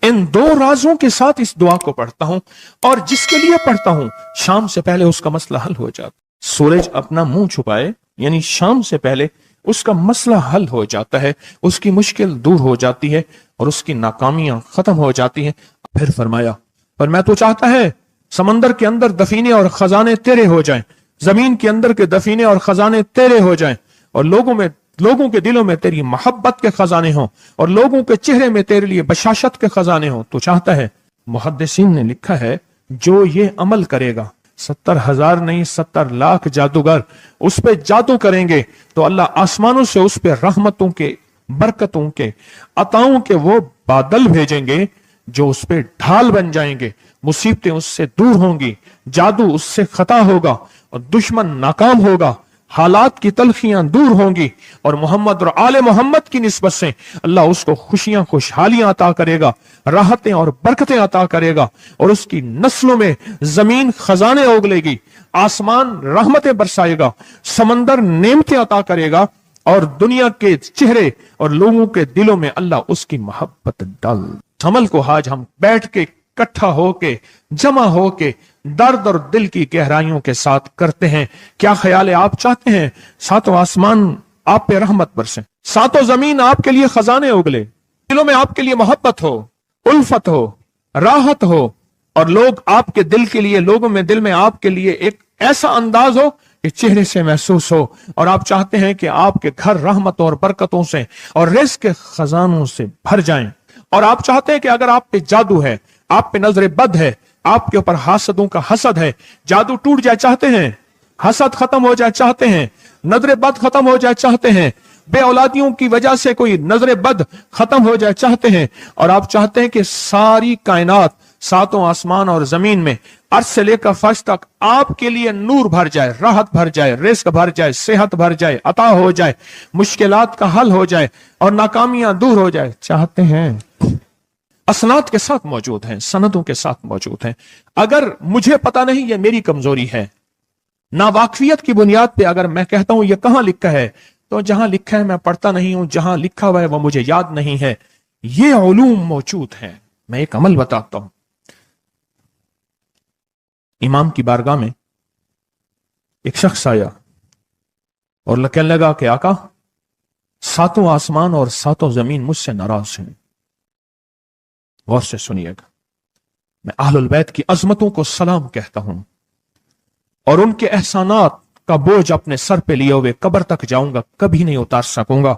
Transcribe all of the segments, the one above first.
इन दो राजों के साथ इस दुआ को पढ़ता हूं, और जिसके लिए पढ़ता हूं शाम से पहले उसका मसला हल हो जाता। सूरज अपना मुंह छुपाए यानी शाम से पहले उसका मसला हल हो जाता है, उसकी मुश्किल दूर हो जाती है और उसकी नाकामियां खत्म हो जाती हैं। फिर फरमाया, पर मैं तो चाहता है समंदर के अंदर दफीने और खजाने तेरे हो जाएं, जमीन के अंदर के दफीने और खजाने तेरे हो जाएं, और लोगों के दिलों में तेरी मोहब्बत के खजाने हों, और लोगों के चेहरे में तेरे लिए बशाशत के खजाने हों। तो चाहता है, मुहद्दिसीन ने लिखा है, जो ये अमल करेगा 70,000 नहीं 70 लाख जादूगर उस पे जादू करेंगे तो अल्लाह आसमानों से उस पे रहमतों के, बरकतों के, अताओं के वो बादल भेजेंगे जो उस पे ढाल बन जाएंगे। मुसीबतें उससे दूर होंगी, जादू उससे खता होगा और दुश्मन नाकाम होगा, हालात की तलखियां दूर होंगी, और मोहम्मद और आले मोहम्मद की निस्बत से अल्लाह उसको खुशियां, खुशहालियां अता करेगा, राहतें और बरकतें अता करेगा, और उसकी नस्लों में जमीन खजाने उगलेगी, आसमान रहमतें बरसाएगा, समंदर नेमतें अता करेगा, और दुनिया के चेहरे और लोगों के दिलों में अल्लाह उसकी मोहब्बत डाल। अमल को आज हम बैठ के इकट्ठा होके, जमा होके, दर्द और दिल की गहराइयों के साथ करते हैं। क्या ख्याल है? आप चाहते हैं सातों आसमान आप पे रहमत बरसे, सातों जमीन आपके लिए खजाने उगले, दिलों में आपके लिए मोहब्बत हो, उल्फत हो, राहत हो, और लोग आपके दिल के लिए, लोगों में दिल में आपके लिए एक ऐसा अंदाज हो कि चेहरे से महसूस हो, और आप चाहते हैं कि आपके घर रहमतों और बरकतों से और रिज़्क़ के खजानों से भर जाएं, और आप चाहते हैं कि अगर आप पे जादू है, आप पे नजर बद है, आपके ऊपर हासदों का हसद है, जादू टूट जाए चाहते हैं, हसद खत्म हो जाए चाहते हैं, नजर बद खत्म हो जाए चाहते हैं, बे औलादियों की वजह से कोई नजर बद खत्म हो जाए चाहते हैं, और आप चाहते हैं कि सारी कायनात, सातों आसमान और जमीन में अर्श से लेकर फर्श तक आपके लिए नूर भर जाए, राहत भर जाए, रिज़्क़ भर जाए, सेहत भर जाए, अता हो जाए, मुश्किलात का हल हो जाए और नाकामियां दूर हो जाए चाहते हैं। असनाद के साथ मौजूद हैं, सनदों के साथ मौजूद हैं। अगर मुझे पता नहीं, ये मेरी कमजोरी है, ना वाकफियत की बुनियाद पे अगर मैं कहता हूं ये कहां लिखा है, तो जहां लिखा है मैं पढ़ता नहीं हूं, जहां लिखा हुआ है वो मुझे याद नहीं है। ये उलूम मौजूद हैं। मैं एक अमल बताता हूं। इमाम की बारगाह में एक शख्स आया और कहने लगा कि आका, सातों आसमान और सातों जमीन मुझसे नाराज हैं। गौर से सुनिएगा, मैं अहलुल बैत की अजमतों को सलाम कहता हूं और उनके एहसानात का बोझ अपने सर पे लिए हुए कब्र तक जाऊंगा, कभी नहीं उतार सकूंगा।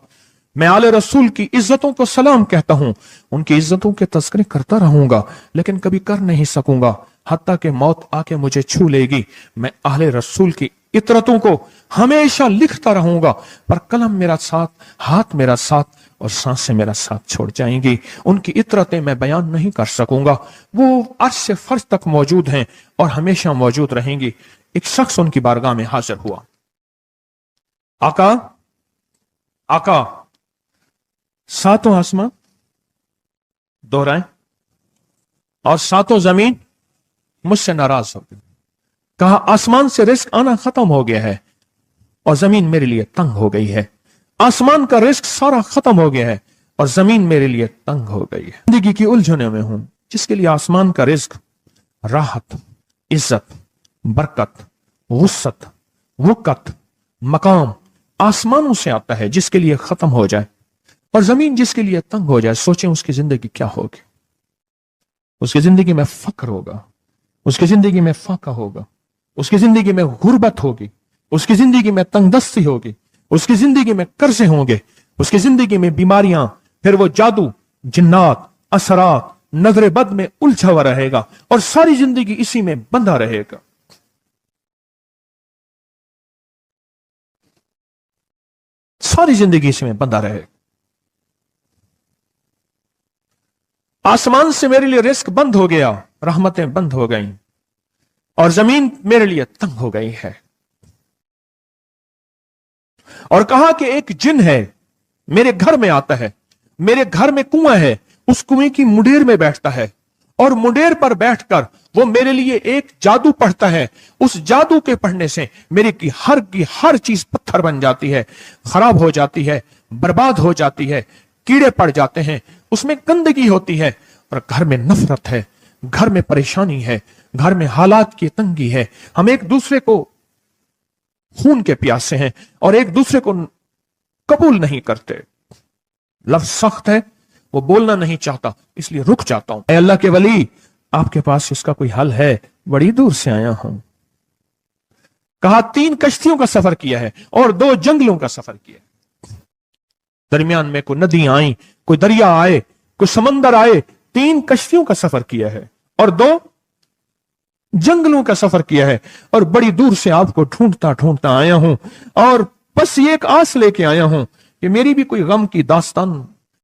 मैं आले रसूल की इज्जतों को सलाम कहता हूं, उनकी इज्जतों के तस्करे करता रहूंगा, लेकिन कभी कर नहीं सकूंगा, हत्ता कि मौत आके मुझे छू लेगी। मैं आले रसूल की इतरतों को हमेशा लिखता रहूंगा, पर कलम मेरा साथ, हाथ मेरा साथ और सांसें मेरा साथ छोड़ जाएंगी। उनकी इतरतें मैं बयान नहीं कर सकूंगा। वो अर्श से फर्श तक मौजूद हैं और हमेशा मौजूद रहेंगी। एक शख्स उनकी बारगाह में हाजिर हुआ। आका, आका, सातों आसमां दोहराएं और सातों जमीन मुझसे नाराज हो गई। कहा, आसमान से रिज़्क़ आना खत्म हो गया है और जमीन मेरे लिए तंग हो गई है। आसमान का रिज़्क़ सारा खत्म हो गया है और जमीन मेरे लिए तंग हो गई है। जिंदगी की उलझनों में हूं, जिसके लिए आसमान का रिज़्क़, राहत, इज्जत, बरकत, वुसअत, वक़्त, मकाम आसमानों से आता है, जिसके लिए खत्म हो जाए और जमीन जिसके लिए तंग हो जाए। सोचें उसकी जिंदगी क्या होगी। उसकी जिंदगी में फक्र होगा, उसकी जिंदगी में फाका होगा, उसकी जिंदगी में गुर्बत होगी, उसकी जिंदगी में तंगदस्ती होगी, उसकी जिंदगी में कर्जे होंगे, उसकी जिंदगी में बीमारियां, फिर वो जादू, जिन्नात, असरात, नजर बद में उलझा हुआ रहेगा और सारी जिंदगी इसी में बंधा रहेगा। सारी जिंदगी इसी में बंधा रहेगा। आसमान से मेरे लिए रिज़्क़ बंद हो गया, रहमतें बंद हो गईं और जमीन मेरे लिए तंग हो गई है। और कहा कि एक जिन है, मेरे घर में आता है, मेरे घर में कुआं है, उस कुएं की मुंडेर में बैठता है और मुंडेर पर बैठकर वो मेरे लिए एक जादू पढ़ता है। उस जादू के पढ़ने से मेरे की हर चीज पत्थर बन जाती है, खराब हो जाती है, बर्बाद हो जाती है, कीड़े पड़ जाते हैं, उसमें गंदगी होती है اور گھر میں نفرت ہے، گھر میں پریشانی ہے، گھر میں حالات کی تنگی ہے، ہم ایک دوسرے کو خون کے پیاسے ہیں اور ایک دوسرے کو قبول نہیں کرتے، لفظ سخت ہے، وہ بولنا نہیں چاہتا، اس لیے رک جاتا ہوں۔ اے اللہ کے ولی، آپ کے پاس اس کا کوئی حل ہے؟ بڑی دور سے آیا ہوں۔ کہا 3 کشتیوں کا سفر کیا ہے اور 2 جنگلوں کا سفر کیا ہے، درمیان میں کوئی ندیاں آئیں، کوئی دریا آئے، کوئی سمندر آئے، 3 کشتیوں کا سفر کیا ہے اور 2 جنگلوں کا سفر کیا ہے، اور بڑی دور سے آپ کو ڈھونڈتا ڈھونڈتا آیا ہوں، اور بس یہ ایک آس لے کے آیا ہوں کہ میری بھی کوئی غم کی داستان،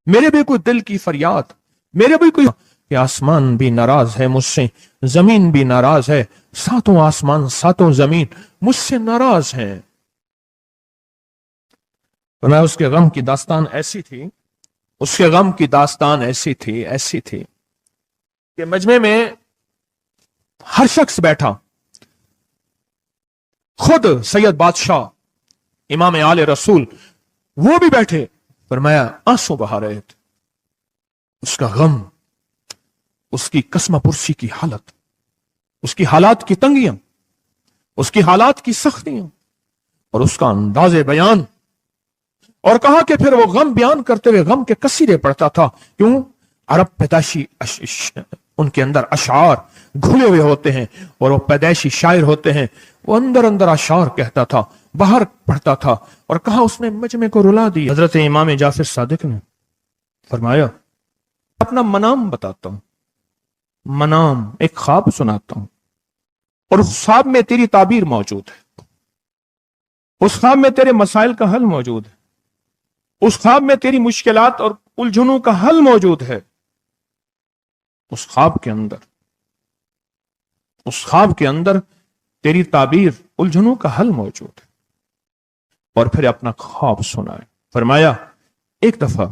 میرے بھی کوئی دل کی فریاد، میرے بھی کوئی، کہ آسمان بھی ناراض ہے مجھ سے، زمین بھی ناراض ہے، 7 آسمان 7 زمین مجھ سے ناراض ہیں۔ فرمایا اس کے غم کی داستان ایسی تھی، اس کے غم کی داستان ایسی تھی کہ مجمع میں ہر شخص بیٹھا، خود سید بادشاہ امام آل رسول وہ بھی بیٹھے، فرمایا آنسو بہا رہے تھے، اس کا غم، اس کی قسمہ پرسی کی حالت، اس کی حالات کی تنگیاں، اس کی حالات کی سختیاں اور اس کا انداز بیان، اور کہا کہ پھر وہ غم بیان کرتے ہوئے غم کے قصیدے پڑھتا تھا۔ کیوں؟ عرب پیدائشی ان کے اندر اشعار گھلے ہوئے ہوتے ہیں اور وہ پیدائشی شاعر ہوتے ہیں، وہ اندر اندر اشعار کہتا تھا، باہر پڑھتا تھا، اور کہا اس نے مجمع کو رلا دیا۔ حضرت امام جعفر صادق نے فرمایا اپنا منام بتاتا ہوں، منام ایک خواب سناتا ہوں، اور اس خواب میں تیری تعبیر موجود ہے، اس خواب میں تیرے مسائل کا حل موجود ہے، اس خواب میں تیری مشکلات اور الجھنوں کا حل موجود ہے، اس خواب کے اندر تیری تعبیر الجھنوں کا حل موجود ہے۔ اور پھر اپنا خواب سنائے۔ فرمایا ایک دفعہ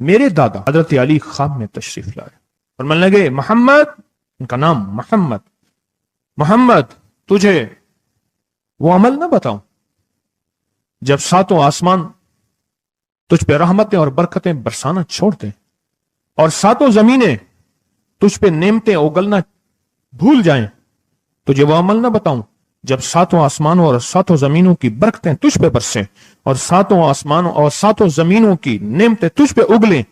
میرے دادا حضرت علی خواب میں تشریف لائے، فرمانے لگے محمد، ان کا نام محمد تجھے وہ عمل نہ بتاؤں جب 7 آسمان تجھ پہ رحمتیں اور برکتیں برسانا چھوڑ دیں اور 7 زمینیں تجھ پہ نعمتیں اگلنا بھول جائیں، تجھے وہ عمل نہ بتاؤں جب 7 آسمانوں اور 7 زمینوں کی برکتیں تجھ پہ برسیں اور 7 آسمانوں اور 7 زمینوں کی نعمتیں تجھ پہ اگلیں۔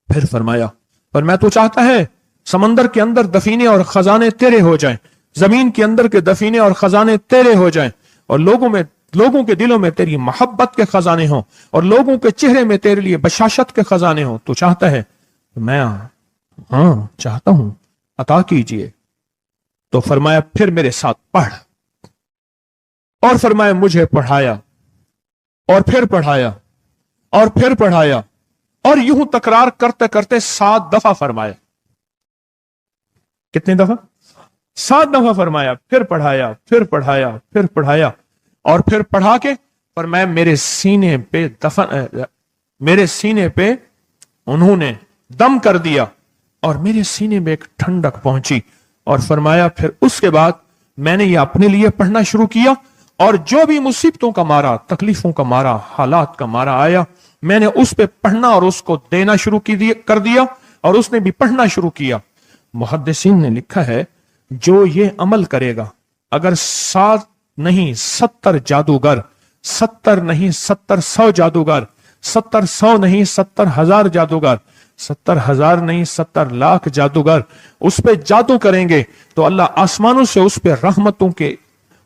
پھر فرمایا تو چاہتا ہے سمندر کے اندر دفینے اور خزانے تیرے ہو جائیں، زمین کے اندر کے دفینے اور خزانے تیرے ہو جائیں، اور لوگوں کے دلوں میں تیری محبت کے خزانے ہوں اور لوگوں کے چہرے میں تیرے لیے بشاشت کے خزانے ہوں، تو چاہتا ہے؟ میں ہاں چاہتا ہوں، عطا کیجئے۔ تو فرمایا پھر میرے ساتھ پڑھ، اور فرمایا مجھے پڑھایا اور پھر پڑھایا اور پھر پڑھایا، اور یوں تکرار کرتے کرتے 7 دفعہ فرمایا۔ کتنی دفعہ؟ 7 دفعہ فرمایا، پھر پڑھایا، پھر پڑھایا، پھر پڑھایا، اور پھر پڑھا کے فرمایا میرے سینے پہ انہوں نے دم کر دیا اور میرے سینے میں ایک ٹھنڈک پہنچی، اور فرمایا پھر اس کے بعد میں نے یہ اپنے لیے پڑھنا شروع کیا، اور جو بھی مصیبتوں کا مارا، تکلیفوں کا مارا، حالات کا مارا آیا، میں نے اس پہ پڑھنا اور اس کو دینا شروع کر دیا، اور اس نے بھی پڑھنا شروع کیا۔ محدثین نے لکھا ہے جو یہ عمل کرے گا، اگر 7 نہیں 70 جادوگر، 70 نہیں 70 جادوگر، 70 نہیں 70,000 جادوگر، 70,000 نہیں 70 لاکھ جادوگر اس پہ جادو کریں گے، تو اللہ آسمانوں سے اس پہ رحمتوں کے،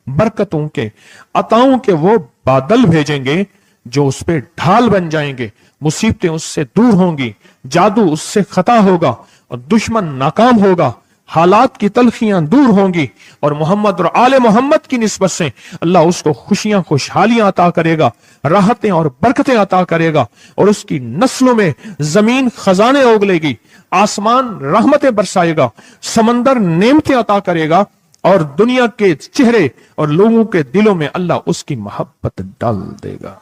برکتوں کے، عطاؤں کے وہ بادل بھیجیں گے جو اس پہ ڈھال بن جائیں گے، مصیبتیں اس سے دور ہوں گی، جادو اس سے خطا ہوگا اور دشمن ناکام ہوگا، حالات کی تلخیاں دور ہوں گی، اور محمد اور آل محمد کی نسبت سے اللہ اس کو خوشیاں، خوشحالیاں عطا کرے گا، راحتیں اور برکتیں عطا کرے گا، اور اس کی نسلوں میں زمین خزانے اگلے گی، آسمان رحمتیں برسائے گا، سمندر نعمتیں عطا کرے گا، اور دنیا کے چہرے اور لوگوں کے دلوں میں اللہ اس کی محبت ڈال دے گا۔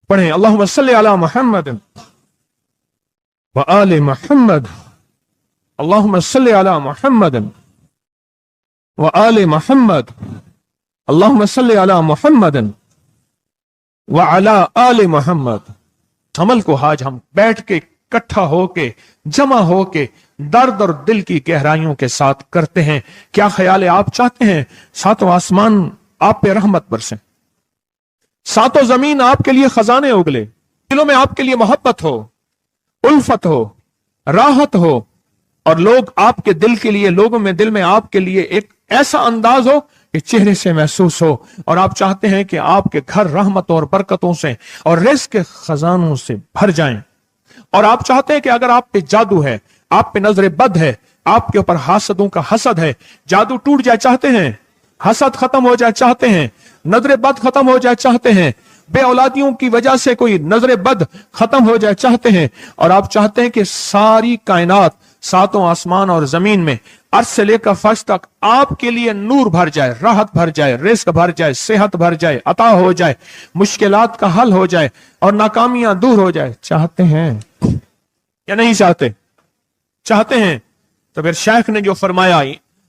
پڑھیں اللہم صلی علی محمد وآل محمد، اللہم صلی علی محمد وآل محمد، اللہم صلی علی محمد وعلی آل محمد۔ عمل کو آج ہم بیٹھ کے इकट्ठा होके, जमा होके दर्द और दिल की गहराइयों के साथ करते हैं। क्या ख्याल है, आप चाहते हैं सातों आसमान आप पे रहमत बरसे, सातों जमीन आपके लिए खजाने उगले, दिलों में आपके लिए मोहब्बत हो, उल्फत हो, राहत हो, और लोग आपके दिल के लिए, लोगों में दिल में आपके लिए एक ऐसा अंदाज हो कि चेहरे से महसूस हो, और आप चाहते हैं कि आपके घर रहमतों और बरकतों से और रिज़्क़ के खजानों से भर जाएं, और आप चाहते हैं कि अगर आप पे जादू है, आप पे नजर बद है, आपके ऊपर हासदों का हसद है, जादू टूट जाए चाहते हैं, हसद खत्म हो जाए चाहते हैं, नजर बद खत्म हो जाए चाहते हैं, बे औलादियों की वजह से कोई नजर बद खत्म हो जाए चाहते हैं, और आप चाहते हैं कि सारी कायनात, सातों आसमान और जमीन में अर्श से लेकर फर्श तक आपके लिए नूर भर जाए, राहत भर जाए, रिज़्क़ भर जाए, सेहत भर जाए, अता हो जाए, मुश्किलात का हल हो जाए और नाकामियां दूर हो जाए, चाहते हैं या नहीं चाहते? चाहते हैं। तो फिर शेख ने जो फरमाया,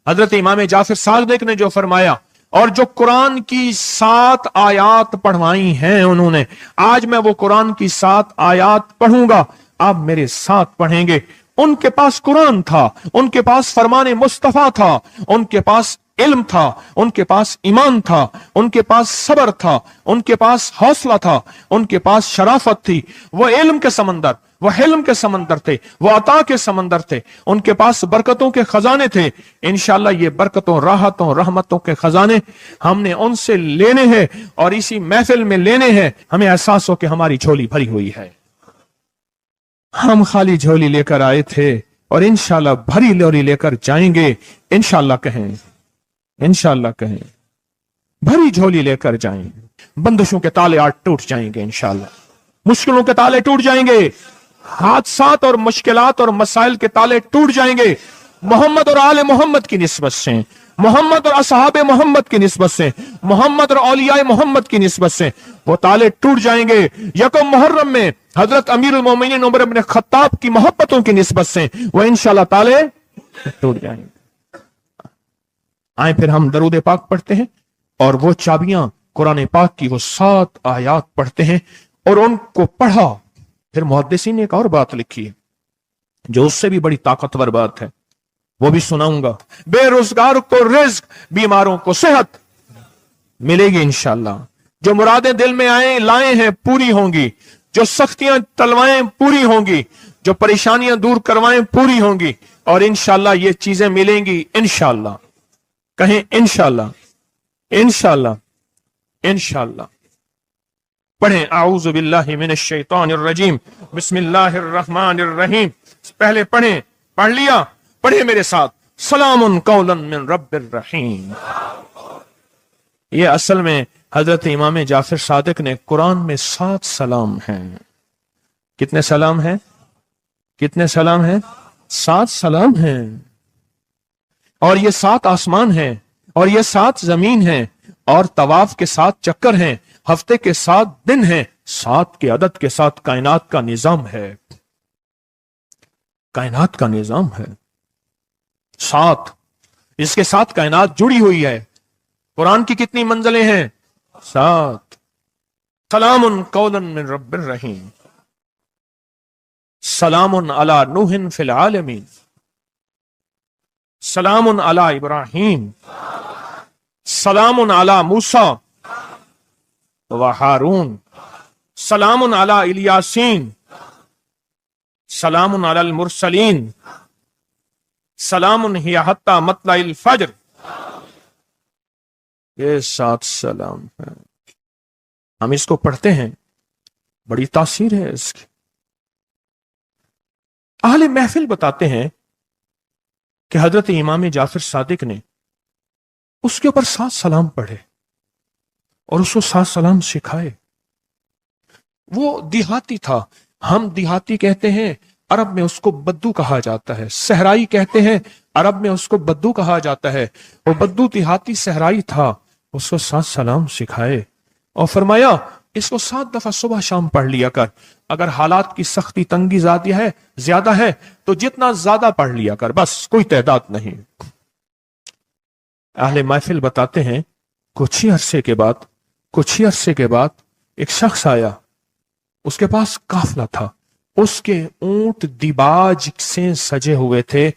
हजरत इमाम जाफर सादिक ने जो फरमाया, और जो कुरान की 7 आयात पढ़वाई हैं उन्होंने, आज मैं वो कुरान की 7 आयात पढ़ूंगा, आप मेरे साथ पढ़ेंगे। उनके पास कुरान था, उनके पास फरमाने मुस्तफा था, उनके पास इल्म था, उनके पास ईमान था, उनके पास सब्र था, उनके पास हौसला था, उनके पास शराफत थी। वो इल्म के समंदर, वो हिल्म के समंदर थे, वो अता के समंदर थे, उनके पास बरकतों के खजाने थे। इंशाअल्लाह ये बरकतों, राहतों, रहमतों के खजाने हमने उनसे लेने हैं और इसी महफिल में लेने हैं। हमें एहसास हो कि हमारी झोली भरी हुई है, हम खाली झोली लेकर आए थे और इंशाअल्लाह भरी झोली लेकर जाएंगे। इंशाअल्लाह कहें, इंशाअल्लाह कहें, भरी झोली लेकर जाएंगे। बंदिशों के ताले आज टूट जाएंगे इंशाअल्लाह, मुश्किलों के ताले टूट जाएंगे, हादसात और मुश्किलात और मसाइल के ताले टूट जाएंगे। मोहम्मद और आले मोहम्मद की निस्बत से, मोहम्मद और असहाबे मोहम्मद की निस्बत से, मोहम्मद और औलियाए मोहम्मद की निस्बत से वो ताले टूट जाएंगे। यकम मुहर्रम में हजरत अमीरुल मोमिनीन उमर इब्न खत्ताब की मोहब्बतों की निस्बत से वो इंशाअल्लाह ताले टूट जाएंगे। आए फिर हम दरूद पाक पढ़ते हैं और वो चाबियां कुरान पाक की वो 7 आयात पढ़ते हैं और उनको पढ़ा। फिर मुहद्दिसीन ने एक और बात लिखी है जो उससे भी बड़ी ताकतवर बात है, वो भी सुनाऊंगा। बेरोजगार को रिज्क, बीमारों को सेहत मिलेगी इंशाअल्लाह। जो मुरादें दिल में आए लाए हैं पूरी होंगी, जो सख्तियां टलवाएं पूरी होंगी, जो परेशानियां दूर करवाएं पूरी होंगी, और इंशाअल्लाह ये चीजें मिलेंगी इंशाअल्लाह। कहें इंशाअल्लाह, इंशाअल्लाह, इंशाअल्लाह। पढ़ें आऊज़ु बिल्लाहि मिनश शैतानिर रजीम, बिस्मिल्लाहिर रहमानिर रहीम। पहले पढ़ें, पढ़ लिया, पढ़े मेरे साथ, सलामुन कौलन मिन रब्बिर रहीम। ये असल में हजरत इमाम जाफर सादिक ने कुरान में 7 सलाम हैं। कितने सलाम हैं? कितने सलाम हैं? 7 सलाम हैं। और ये 7 आसमान हैं, और ये 7 जमीन हैं, और तवाफ के 7 चक्कर हैं, हफ्ते के 7 दिन हैं, 7 के अदद के साथ कायनात का निजाम है। कायनात का निजाम है 7, इसके साथ कायनात जुड़ी हुई है। कुरान की कितनी मंजिलें हैं? 7। सलामुन कौलन मिन रब्बिर रहीम, सलामुन अला नूहिन फिल आलमीन, सलामुन अला इब्राहीम, सलामुन अला मूसा व हारून, सलामुन अला इलियासीन, सलामुन अलल मुरसलीन, सलामुन हिया हत्ता मतलाइल फज्र। ये 7 सलाम है। हम इसको पढ़ते हैं, बड़ी तासीर है इसकी। अहले महफिल बताते हैं कि हजरत इमाम जाफर सादिक ने उसके ऊपर 7 सलाम पढ़े और उसको 7 सलाम सिखाए। वो देहाती था, हम देहाती कहते हैं, अरब में उसको बद्दू कहा जाता है। सहराई कहते हैं, अरब में उसको बद्दू कहा जाता है। वो बद्दू देहाती सहराई था, उसको 7 सलाम सिखाए और फरमाया इसको 7 दफा सुबह शाम पढ़ लिया कर। अगर हालात की सख्ती तंगी ज्यादा है तो जितना ज्यादा पढ़ लिया कर, बस कोई तादाद नहीं। अहले महफिल बताते हैं कुछ ही अरसे के बाद एक शख्स आया, उसके पास काफिला था, उसके ऊंट दिबाज से सजे हुए थे,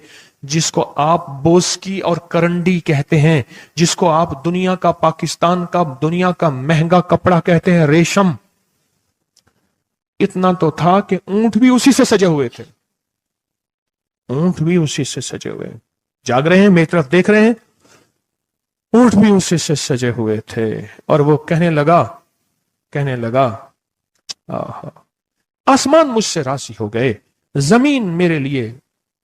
जिसको आप बोस्की और करंडी कहते हैं, जिसको आप दुनिया का, पाकिस्तान का दुनिया का महंगा कपड़ा कहते हैं, रेशम। इतना तो था कि ऊंट भी उसी से सजे हुए थे, ऊंट भी उसी से सजे हुए। जाग रहे हैं, मेरी तरफ देख रहे हैं? ऊंट भी उसी से सजे हुए थे। और वो कहने लगा आहा, आसमान मुझसे राजी हो गए, जमीन मेरे लिए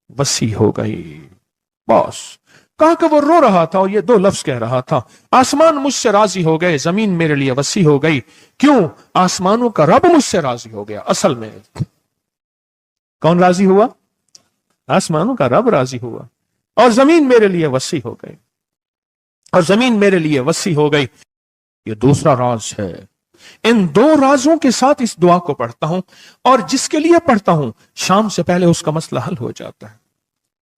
वसी हो गई। बस कहा कि वो रो रहा था और ये दो लफ्ज कह रहा था, आसमान मुझसे राजी हो गए, जमीन मेरे लिए वसी हो गई। क्यों? आसमानों का रब मुझसे राजी हो गया। असल में कौन राजी हुआ? आसमानों का रब राजी हुआ, और जमीन मेरे लिए वसी हो गई, और जमीन मेरे लिए वसी हो गई। ये दूसरा राज है। इन दो राजों के साथ इस दुआ को पढ़ता हूं, और जिसके लिए पढ़ता हूं शाम से पहले उसका मसला हल हो जाता है।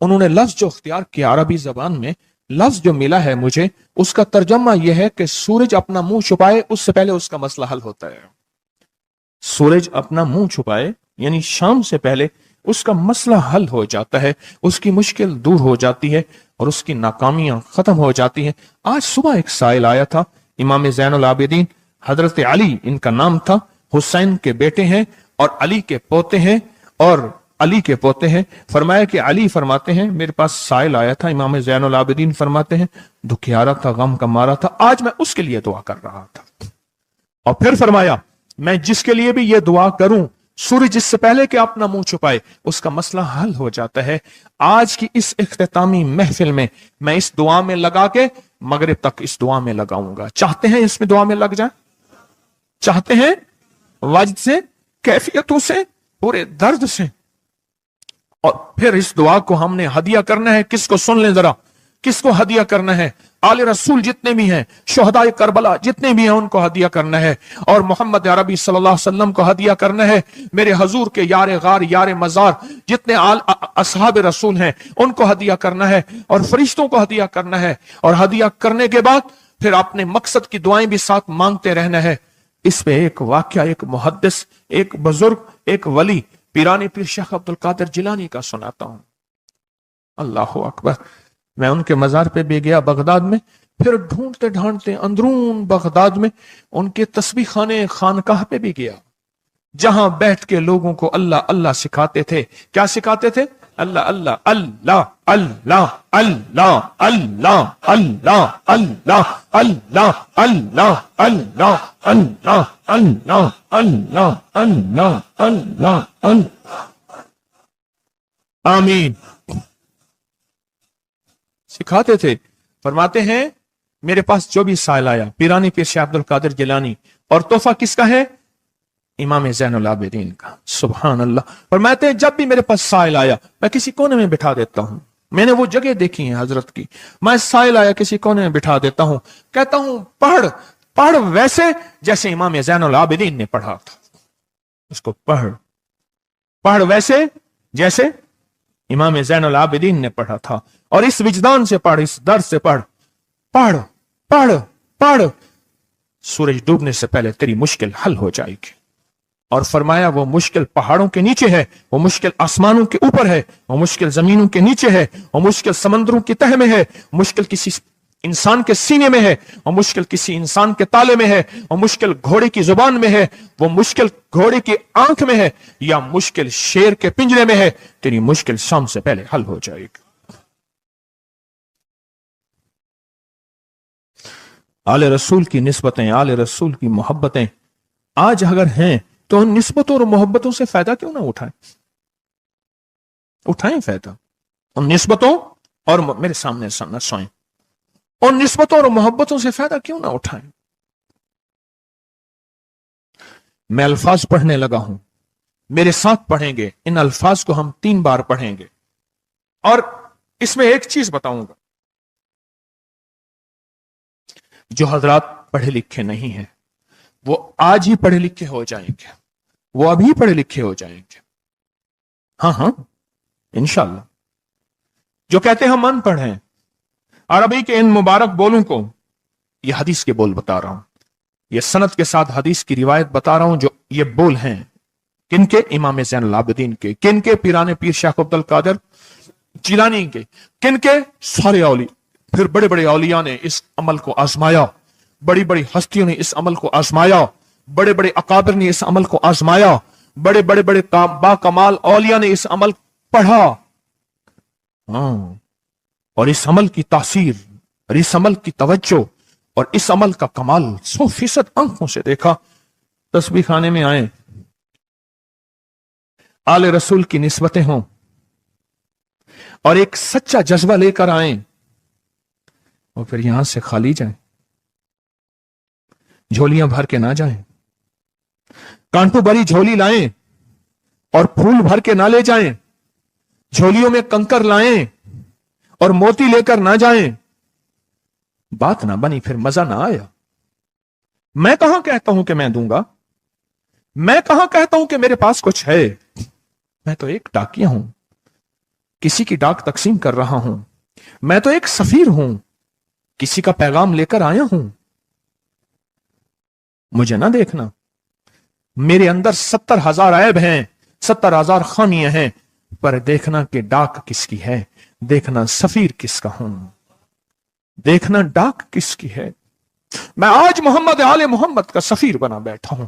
उन्होंने लफ्ज जो इख्तियार किया अरबी जबान में, लफ्ज जो मिला है मुझे, उसका तर्जमा यह है कि सूरज अपना मुंह छुपाए उससे पहले उसका मसला हल होता है। सूरज अपना मुंह छुपाए यानी शाम से पहले उसका मसला हल हो जाता है, उसकी मुश्किल दूर हो जाती है और उसकी नाकामियां खत्म हो जाती हैं। आज सुबह एक साइल आया था, इमाम ज़ैनुल आबिदीन हजरत अली इनका नाम था, हुसैन के बेटे हैं और अली के पोते हैं, और अली के पोते हैं। फरमाया कि अली फरमाते हैं, मेरे पास साइल आया था, इमाम ज़ैनुल आबिदीन फरमाते हैं, दुखियारा था, गम का मारा था, आज मैं उसके लिए दुआ कर रहा था। और फिर फरमाया, मैं जिसके लिए भी ये दुआ करूं, सूर्य जिससे पहले कि अपना मुंह छुपाए उसका मसला हल हो जाता है। आज की इस इख्तितामी महफिल में मैं इस दुआ में लगा के मगरिब तक इस दुआ में लगाऊंगा। चाहते हैं इसमें दुआ में लग जाए? चाहते हैं? वजद से, कैफियतों से, पूरे दर्द से। और फिर इस दुआ को हमने हदिया करना है। किसको? सुन लें जरा, किसको हदिया करना है? आले रसूल जितने भी हैं, शोहदाए करबला जितने भी हैं, उनको हदिया करना है। और मोहम्मद अरबी सल्लल्लाहु अलैहि वसल्लम को हदिया करना है। मेरे हजूर के यार गार, यार मजार जितने असहाब रसूल हैं, उनको हदिया करना है, और फरिश्तों को हदिया करना है। और हदिया करने के बाद फिर अपने मकसद की दुआएं भी साथ मांगते रहना है। इस पे एक वाक्या, एक मुहद्दिस, एक बुजुर्ग, एक वली, पीरानी पीर शेख अब्दुल कादिर जिलानी का सुनाता हूं। अल्लाह अकबर। मैं उनके मजार पे भी गया बगदाद में, फिर ढूंढते ढांढते अंदरून बगदाद में उनके तस्बीह खाने खानकाह पे भी गया, जहां बैठ के लोगों को अल्लाह अल्लाह सिखाते थे। क्या सिखाते थे? अल्लाह अल्लाह अल्लाह अल्लाह अल्लाह अल्लाह अल्लाह अल्लाह अल्लाह अल्लाह अल्लाह अल्लाह अल्लाह अल्लाह अल्लाह अल्लाह अल्लाह। आमीन। सिखाते थे। फरमाते हैं, मेरे पास जो भी साइल आया, पीरानी पीर शेख अब्दुल कादिर जिलानी, और तोहफा किसका है? इमाम ज़ैनुल आबिदीन का। सुभान अल्लाह। फरमाते हैं, जब भी मेरे पास साइल आया मैं किसी कोने में बिठा देता हूं। मैंने वो जगह देखी है हजरत की, मैं साइल आया किसी कोने में बिठा देता हूं, कहता हूं पढ़ पढ़ वैसे जैसे इमाम ज़ैनुल आबिदीन ने पढ़ा था। उसको पढ़ पढ़ वैसे जैसे इमाम ज़ैनुल आबिदीन ने पढ़ा था। और इस विजदान से पढ़, इस दर्द से पढ़, पढ़ पढ़ पढ़, सूरज डूबने से पहले तेरी मुश्किल हल हो जाएगी। और फरमाया, वो मुश्किल पहाड़ों के नीचे है, वो मुश्किल आसमानों के ऊपर है, वो मुश्किल जमीनों के नीचे है, वो मुश्किल समंदरों की तह में है, मुश्किल किसी इंसान के सीने में है, वो मुश्किल किसी इंसान के ताले में है, वो मुश्किल घोड़े की जुबान में है, वो मुश्किल घोड़े की आंख में है, या मुश्किल शेर के पिंजरे में है। तेरी मुश्किल शाम से पहले हल हो जाएगी। आले रसूल की निस्बतें, आले रसूल की मोहब्बतें आज अगर हैं तो उन निस्बतों और मोहब्बतों से फायदा क्यों ना उठाएं? उठाएं फायदा उन निस्बतों और, मेरे सामने न सोएं, उन निस्बतों और मोहब्बतों से फायदा क्यों ना उठाएं? मैं अल्फाज पढ़ने लगा हूं, मेरे साथ पढ़ेंगे। इन अल्फाज को हम 3 बार पढ़ेंगे। और इसमें एक चीज बताऊंगा, जो हजरात पढ़े लिखे नहीं हैं वो आज ही पढ़े लिखे हो जाएंगे, वो अभी पढ़े लिखे हो जाएंगे। हाँ हाँ इंशाल्लाह। जो कहते हैं हम अनपढ़ हैं, अरबी के इन मुबारक बोलों को, यह हदीस के बोल बता रहा हूं, यह सनद के साथ हदीस की रिवायत बता रहा हूं, जो ये बोल हैं किन के? इमाम ज़ैनुल आबिदीन के। किन के? पीराने पीर शेख अब्दुल कादिर जिलानी के। किन के? सारे औलिया। फिर बड़े बड़े औलिया ने इस अमल को आजमाया, बड़ी बड़ी हस्तियों ने इस अमल को आजमाया, बड़े बड़े अकाबिर ने इस अमल को आजमाया, बड़े बड़े बड़े बाकमाल औलिया ने इस अमल पढ़ा। हाँ, और इस अमल की तासीर और इस अमल की तवज्जो और इस अमल का कमाल 100% आंखों से देखा। तस्बीह खाने में आए, आले रसूल की निस्बतें हों और एक सच्चा जज्बा लेकर आए और फिर यहां से खाली जाएं, झोलियां भर के ना जाएं, कांटों भरी झोली लाएं और फूल भर के ना ले जाएं, झोलियों में कंकर लाएं और मोती लेकर ना जाएं। बात ना बनी, फिर मजा ना आया। मैं कहां कहता हूं कि मैं दूंगा, मैं कहां कहता हूं कि मेरे पास कुछ है। मैं तो एक डाकिया हूं, किसी की डाक तकसीम कर रहा हूं। मैं तो एक सफीर हूं, किसी का पैगाम लेकर आया हूं। मुझे ना देखना, मेरे अंदर 70,000 ऐब हैं, 70,000 खामियां हैं, पर देखना कि डाक किसकी है, देखना सफीर किसका हूं, देखना डाक किसकी है। मैं आज मोहम्मद आले मोहम्मद का सफीर बना बैठा हूं।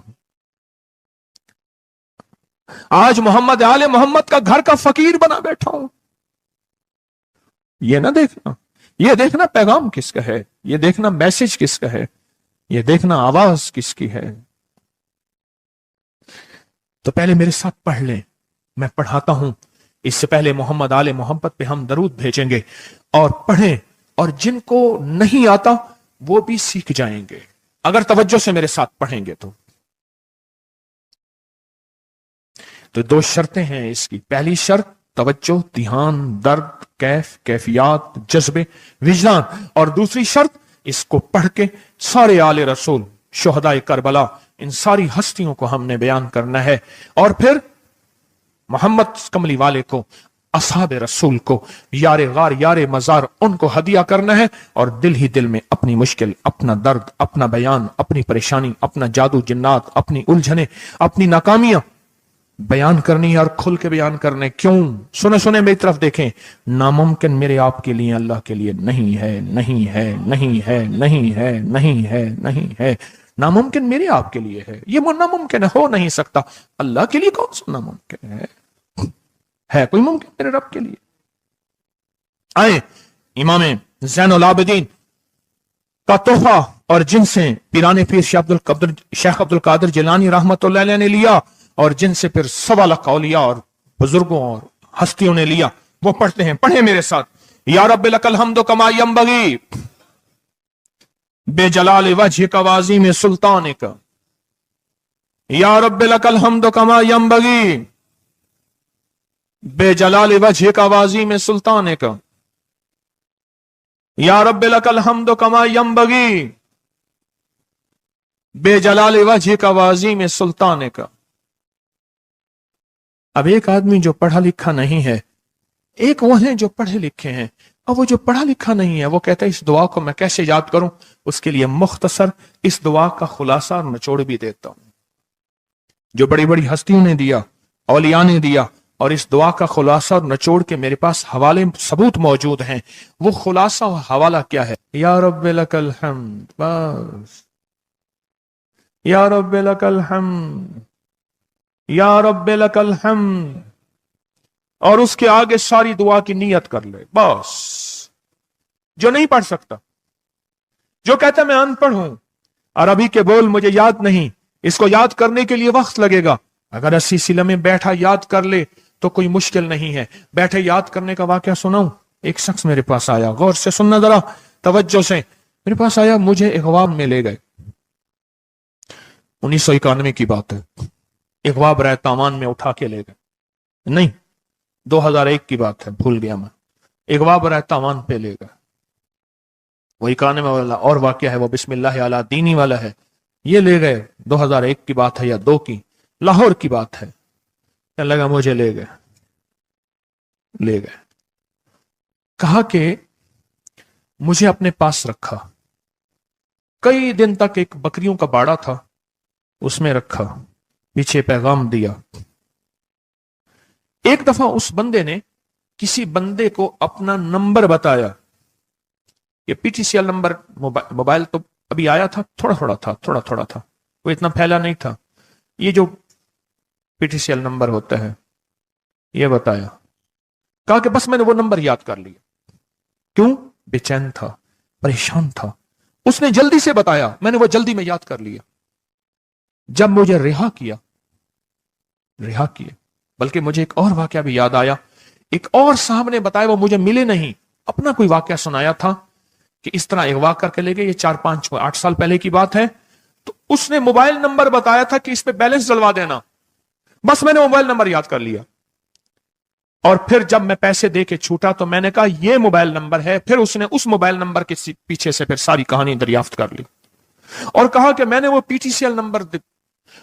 आज मोहम्मद आले मोहम्मद का घर का फकीर बना बैठा हूं। ये ना देखना, ये देखना पैगाम किसका है, ये देखना मैसेज किसका है, ये देखना आवाज किसकी है। तो पहले मेरे साथ पढ़ लें, मैं पढ़ाता हूं। इससे पहले मोहम्मद आले मोहम्मद पे हम दरूद भेजेंगे और पढ़ें, और जिनको नहीं आता वो भी सीख जाएंगे अगर तवज्जो से मेरे साथ पढ़ेंगे। तो दो शर्तें हैं इसकी। पहली शर्त तवज्जो, ध्यान, दर्द, कैफियत, जज्बे, विजदान। और दूसरी शर्त, इसको पढ़ के सारे आले रसूल, शुहदाए करबला, इन सारी हस्तियों को हमने बयान करना है। और फिर मोहम्मद कमली वाले को, असहाब रसूल को, यारे गार यारे मजार, उनको हदिया करना है। और दिल ही दिल में अपनी मुश्किल, अपना दर्द, अपना बयान, अपनी परेशानी, अपना जादू जिन्नात, अपनी उलझने, अपनी नाकामियां बयान करनी और खुल के बयान करने। क्यों? सुने सुने मेरी तरफ देखें। नामुमकिन मेरे आपके लिए अल्लाह के लिए नहीं है, नहीं है, नहीं है, नहीं है, नहीं है, नहीं है। नामुमकिन मेरे आपके लिए है, ये नामुमकिन हो नहीं सकता। अल्लाह के लिए कौन सा नामुमकिन है कोई मुमकिन मेरे रब के लिए? आए इमाम ज़ैनुल आबिदीन का तोहफा, और जिनसे पीराने पीर शेख अब्दुल कादिर जिलानी रहमतुल्लाह अलैह ने लिया, और जिनसे फिर 1.25 लाख औलिया और बुजुर्गों और हस्तियों ने लिया, वो पढ़ते हैं। पढ़े मेरे साथ। या रब्बि लकल हम्दु कमा यंबगी बेजलाल वजह का वाजी में सुल्तान का। या रब्बि लकल हम्दु कमा यंबगी बेजलाल वजह का वाजी में सुल्तान का। या रब्बि लकल हम्दु कमा यंबगी बेजलाल वजह का वाजी में सुल्तान का। अब एक आदमी जो पढ़ा लिखा नहीं है, एक वो है जो पढ़े लिखे हैं। अब वो जो पढ़ा लिखा नहीं है, वो कहता है इस दुआ को मैं कैसे याद करूं? उसके लिए मुख्तसर इस दुआ का खुलासा और निचोड़ भी देता हूं, जो बड़ी बड़ी हस्तियों ने दिया, औलिया ने दिया। और इस दुआ का खुलासा और निचोड़ के मेरे पास हवाले सबूत मौजूद हैं। वो खुलासा और हवाला क्या है? या रब्बि लकल हम्द, बस। या रब्बि लकल हम्द, या रब्बि लकल हम्द। और उसके आगे सारी दुआ की नियत कर ले, बस। जो नहीं पढ़ सकता, जो कहता मैं अनपढ़ हूं, अरबी के बोल मुझे याद नहीं, इसको याद करने के लिए वक्त लगेगा, अगर 80 सिले में बैठा याद कर ले तो कोई मुश्किल नहीं है। बैठे याद करने का वाकया सुनाऊं। एक शख्स मेरे पास आया, गौर से सुनना जरा, तवज्जो से। मेरे पास आया, मुझे इगवाब में ले गए। 1991 की बात है। इगवाब राय तावान में उठा के ले गए, नहीं 2001 की बात है, भूल गया मैं। इगवाब राय तावान पे ले गए। वही काने वाला और वाकया है, वो बिस्मिल्लाह अला दीनी वाला है। ये ले गए, 2001 की बात है या 2 की, लाहौर की बात है। क्या लगा, मुझे ले गए। कहा कि मुझे अपने पास रखा। कई दिन तक एक बकरियों का बाड़ा था, उसमें रखा, पीछे पैगाम दिया, ایک دفعہ اس بندے نے کسی بندے کو اپنا نمبر بتایا. یہ P T C L number mobile تو ابھی آیا تھا, تھوڑا تھوڑا تھا, وہ اتنا پھیلا نہیں تھا. یہ جو P T C L number ہوتا ہے یہ بتایا, کہا کہ بس میں نے وہ نمبر یاد کر لیا. کیوں؟ بے چین تھا, پریشان تھا. اس نے جلدی سے بتایا, میں نے وہ جلدی میں یاد کر لیا. جب مجھے رہا کیا, بلکہ مجھے ایک اور واقعہ بھی یاد آیا. ایک اور صاحب نے بتایا, وہ مجھے ملے نہیں, اپنا کوئی واقعہ سنایا تھا کہ اس طرح اغوا کر کے لے گئے. یہ 4 5 8 سال پہلے کی بات ہے. تو اس نے موبائل نمبر بتایا تھا کہ اس پہ بیلنس ڈلوا دینا. بس میں نے موبائل نمبر یاد کر لیا. اور پھر جب میں پیسے دے کے چھوٹا تو میں نے کہا یہ موبائل نمبر ہے. پھر اس نے اس موبائل نمبر کے پیچھے سے پھر ساری کہانی دریافت کر لی اور کہا کہ میں نے وہ P T C L number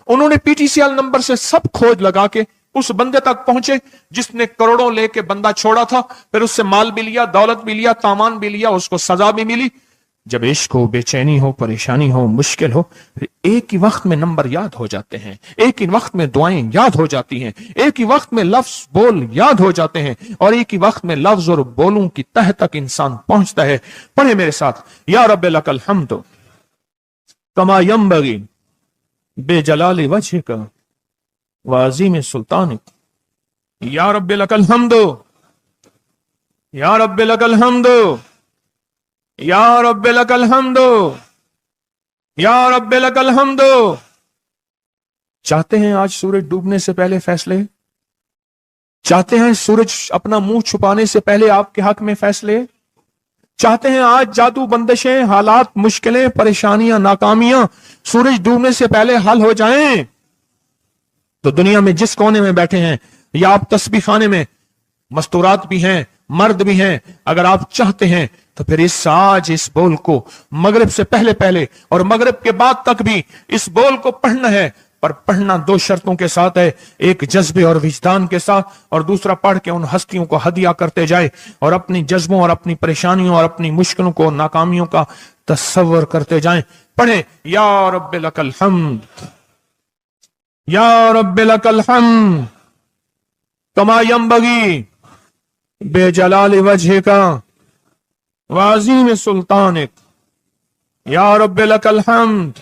انہوں نے P T C L number سے سب کھوج لگا کے اس بندے تک پہنچے جس نے کروڑوں لے کے بندہ چھوڑا تھا. پھر اس سے مال بھی لیا, دولت بھی لیا, سامان بھی لیا, اس کو سزا بھی ملی. جب عشق ہو, بے چینی ہو, پریشانی ہو, مشکل ہو, ایک ہی وقت میں نمبر یاد ہو جاتے ہیں, ایک ہی وقت میں دعائیں یاد ہو جاتی ہیں, ایک ہی وقت میں لفظ بول یاد ہو جاتے ہیں, اور ایک ہی وقت میں لفظ اور بولوں کی تہ تک انسان پہنچتا ہے. پڑھے میرے ساتھ, یا رب لک الحمد کما ینبغی بے جلال وجہک وعظیم سلطانک. یا رب لک الحمد, یا رب لک الحمد, یا رب لک الحمد, یا رب لک الحمد. چاہتے ہیں آج سورج ڈوبنے سے پہلے فیصلے؟ چاہتے ہیں سورج اپنا منہ چھپانے سے پہلے آپ کے حق میں فیصلے؟ چاہتے ہیں آج جادو, بندشیں, حالات, مشکلیں, پریشانیاں, ناکامیاں سورج ڈوبنے سے پہلے حل ہو جائیں؟ تو دنیا میں جس کونے میں بیٹھے ہیں, یا آپ تسبیح خانے میں, مستورات بھی ہیں, مرد بھی ہیں, اگر آپ چاہتے ہیں تو پھر اس بول کو مغرب سے پہلے اور مغرب کے بعد تک بھی اس بول کو پڑھنا ہے. پر پڑھنا 2 شرطوں کے ساتھ ہے, ایک جذبے اور وجدان کے ساتھ, اور دوسرا پڑھ کے ان ہستیوں کو ہدیہ کرتے جائے اور اپنی جذبوں اور اپنی پریشانیوں اور اپنی مشکلوں کو, ناکامیوں کا تصور کرتے جائیں. پڑھیں, یا رب لک الحمد, یا رب لک الحمد کما ینبغی بے جلال وجہک وعظیم سلطانک. یا رب لک الحمد.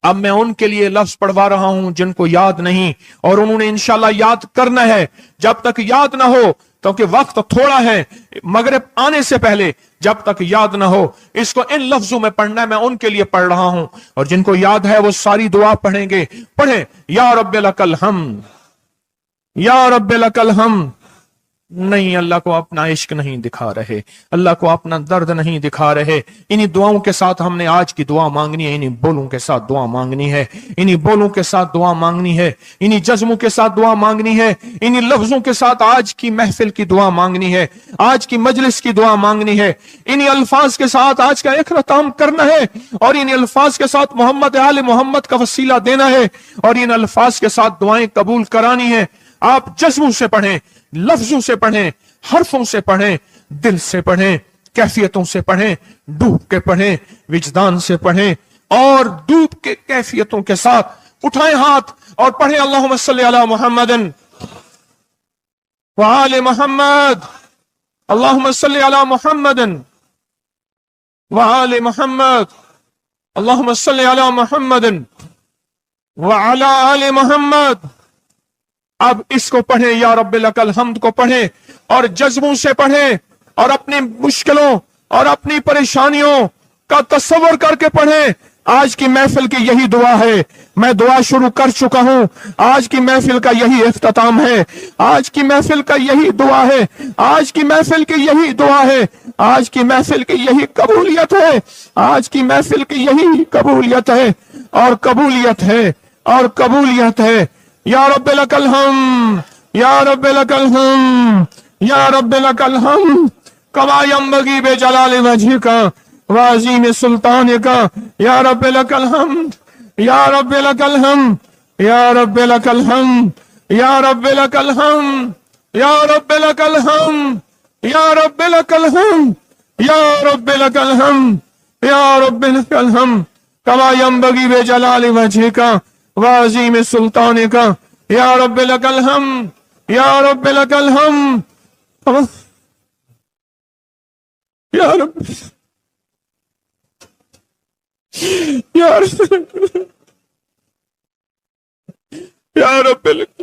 اب میں ان کے لیے لفظ پڑھوا رہا ہوں جن کو یاد نہیں, اور انہوں نے انشاءاللہ یاد کرنا ہے. جب تک یاد نہ ہو, کیونکہ وقت تھوڑا ہے, مغرب آنے سے پہلے جب تک یاد نہ ہو اس کو ان لفظوں میں پڑھنا ہے. میں ان کے لیے پڑھ رہا ہوں, اور جن کو یاد ہے وہ ساری دعا پڑھیں گے. پڑھیں, یا رب لک الحمد, یا رب لک الحمد. نہیں, اللہ کو اپنا عشق نہیں دکھا رہے, اللہ کو اپنا درد نہیں دکھا رہے. انہی دعاؤں کے ساتھ ہم نے آج کی دعا مانگنی ہے, انہی بولوں کے ساتھ دعا مانگنی ہے, انہی بولوں کے ساتھ دعا مانگنی ہے, انہی جذبوں کے ساتھ دعا مانگنی ہے, انہی لفظوں کے ساتھ آج کی محفل کی دعا مانگنی ہے, آج کی مجلس کی دعا مانگنی ہے. انہی الفاظ کے ساتھ آج کا اختتام کرنا ہے, اور انہی الفاظ کے ساتھ محمد آل محمد کا وسیلہ دینا ہے, اور ان الفاظ کے ساتھ دعائیں قبول کرانی ہے. آپ جذبوں سے پڑھیں, لفظوں سے پڑھیں, حرفوں سے پڑھیں, دل سے پڑھیں, کیفیتوں سے پڑھیں, ڈوب کے پڑھیں, وجدان سے پڑھیں, اور ڈوب کے کیفیتوں کے ساتھ اٹھائیں ہاتھ اور پڑھیں, اللہم صلی علی محمد وآل محمد, اللہم صلی علی محمد وآل محمد, اللہم صلی علی محمد وعلی آل محمد. اب اس کو پڑھیں, یا رب لک الحمد کو پڑھیں, اور جذبوں سے پڑھیں, اور اپنی مشکلوں اور اپنی پریشانیوں کا تصور کر کے پڑھیں. آج کی محفل کی یہی دعا ہے, میں دعا شروع کر چکا ہوں, آج کی محفل کا یہی اختتام ہے, آج کی محفل کا یہی دعا ہے, آج کی محفل کی یہی دعا ہے, آج کی محفل کی یہی قبولیت ہے, آج کی محفل کی یہی قبولیت ہے, اور قبولیت ہے, اور قبولیت ہے. یا رب لک الحمد, یا رب لک الحمد, یا رب لک الحمد کما ینبغی بے جلال وجہک وعظیم سلطانک. یا رب لک الحمد, یا رب لک الحمد, یا رب لک الحمد, یا رب لک الحمد, یا رب لک الحمد, یا رب لک الحمد, یا رب لک الحمد, یا رب لک الحمد کما ینبغی بے جلال وجہک وعظیم سلطانک. یا رب لک الحمد. یا رب لک الحمد، یا رب، یا رب، یا رب لک،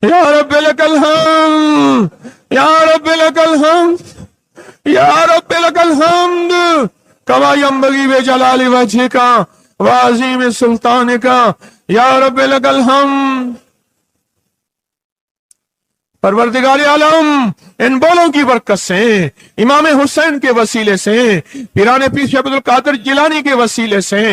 یا رب لک الحمد، یا رب لک الحمد، یا رب لک الحمد کما ینبغی بجلال وجہک وعظیم سلطانک، یا رب لک الحمد۔ پروردگار عالم ان بولوں کی برکت سے، امام حسین کے وسیلے سے، پیران پیر شیخ عبد القادر جیلانی کے وسیلے سے،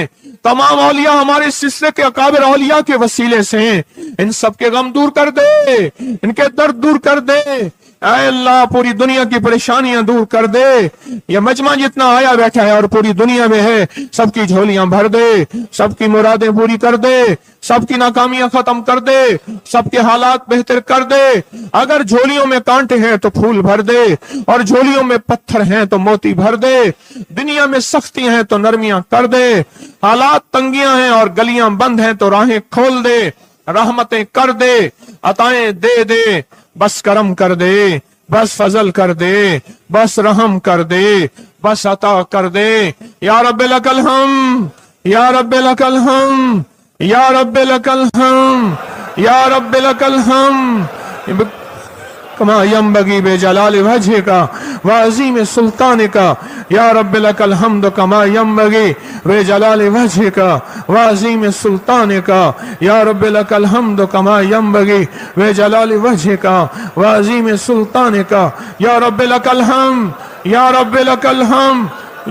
تمام اولیاء ہمارے سلسلے کے اکابر اولیاء کے وسیلے سے ان سب کے غم دور کر دے، ان کے درد دور کر دے، اے اللہ پوری دنیا کی پریشانیاں دور کر دے۔ یہ مجمع جتنا آیا بیٹھا ہے اور پوری دنیا میں ہے، سب کی جھولیاں بھر دے، سب کی مرادیں پوری کر دے، سب کی ناکامیاں ختم کر دے، سب کے حالات بہتر کر دے۔ اگر جھولیوں میں کانٹے ہیں تو پھول بھر دے، اور جھولیوں میں پتھر ہیں تو موتی بھر دے، دنیا میں سختی ہیں تو نرمیاں کر دے، حالات تنگیاں ہیں اور گلیاں بند ہیں تو راہیں کھول دے، رحمتیں کر دے، عطائیں دے دے، بس کرم کر دے، بس فضل کر دے، بس رحم کر دے، بس عطا کر دے۔ یا رب لک الحمد، یا رب لک الحمد، یا رب لک الحمد، یا رب لک الحمد کما ینبغی بجلال وجہک وعظیم سلطانک، یا رب لک الحمد کما ینبغی بجلال وجہک وعظیم سلطانک، یا رب لک الحمد کما ینبغی بجلال وجہک وعظیم سلطانک، یا رب لک الحمد، یا رب لک الحمد۔